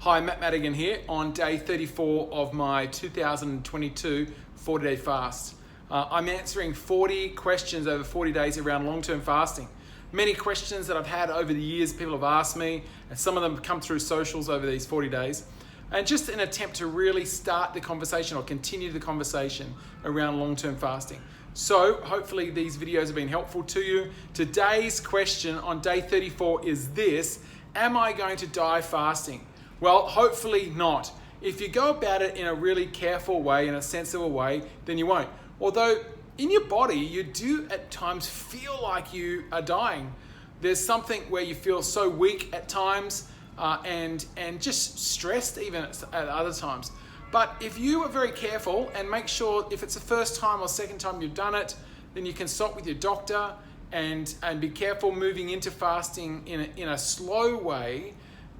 Hi, Matt Madigan here on day 34 of my 2022 40-day fast. I'm answering 40 questions over 40 days around long-term fasting. Many questions that I've had over the years, people have asked me, and some of them come through socials over these 40 days. And just an attempt to really start the conversation or continue the conversation around long-term fasting. So hopefully these videos have been helpful to you. Today's question on day 34 is this: am I going to die fasting? Well, hopefully not. If you go about it in a really careful way, in a sensible way, then you won't. Although in your body, you do at times feel like you are dying. There's something where you feel so weak at times and just stressed even at other times. But if you are very careful and make sure if it's the first time or second time you've done it, then you consult with your doctor and be careful moving into fasting in a slow way,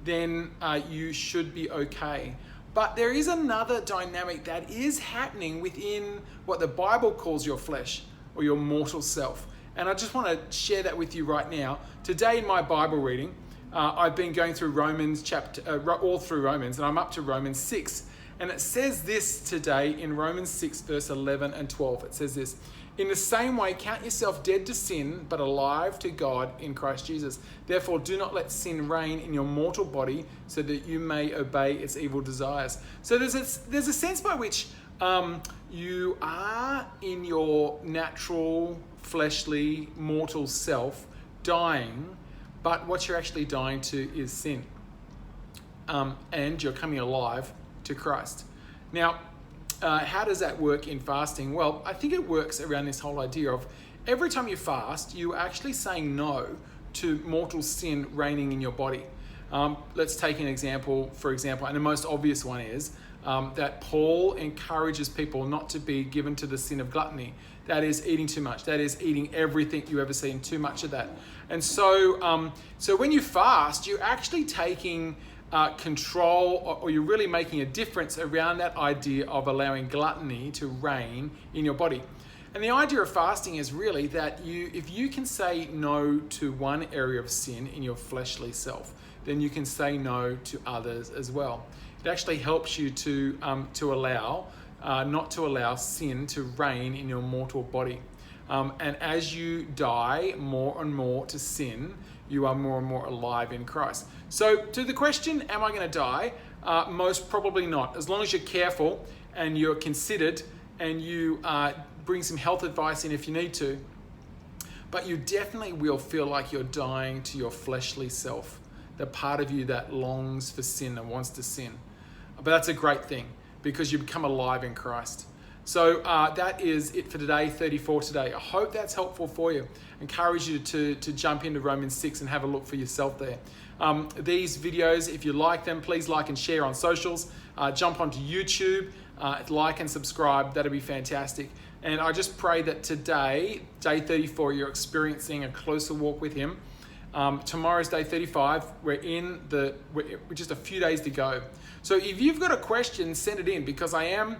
then you should be okay. But there is another dynamic that is happening within what the Bible calls your flesh or your mortal self. And I just want to share that with you right now. Today in my Bible reading, I've been going through Romans all through Romans, and I'm up to Romans 6. And it says this today in Romans 6, verse 11 and 12. It says this: in the same way, count yourself dead to sin, but alive to God in Christ Jesus. Therefore, do not let sin reign in your mortal body, so that you may obey its evil desires. So there's a sense by which you are in your natural, fleshly, mortal self dying, but what you're actually dying to is sin. And you're coming alive to Christ. Now, how does that work in fasting? Well, I think it works around this whole idea of every time you fast, you're actually saying no to mortal sin reigning in your body. Let's take an example, for example, and the most obvious one is that Paul encourages people not to be given to the sin of gluttony. That is eating too much. That is eating everything you ever see and too much of that. And so, so when you fast, you're actually taking control, or you're really making a difference around that idea of allowing gluttony to reign in your body. And the idea of fasting is really that if you can say no to one area of sin in your fleshly self, then you can say no to others as well. It actually helps you to allow, not to allow sin to reign in your mortal body. And as you die more and more to sin, you are more and more alive in Christ. So to the question, am I going to die? Most probably not. As long as you're careful and you're considered and you bring some health advice in if you need to. But you definitely will feel like you're dying to your fleshly self, the part of you that longs for sin and wants to sin. But that's a great thing because you become alive in Christ. So that is it for today, 34 today. I hope that's helpful for you. I encourage you to jump into Romans 6 and have a look for yourself there. These videos, if you like them, please like and share on socials. Jump onto YouTube, like and subscribe. That'd be fantastic. And I just pray that today, day 34, you're experiencing a closer walk with Him. Tomorrow's day 35. We're just a few days to go. So if you've got a question, send it in, because I am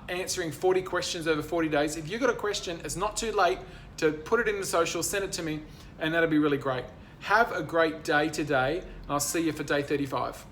answering 40 questions over 40 days. If you've got a question, it's not too late to put it in the social, send it to me, and that'll be really great. Have a great day today, and I'll see you for day 35.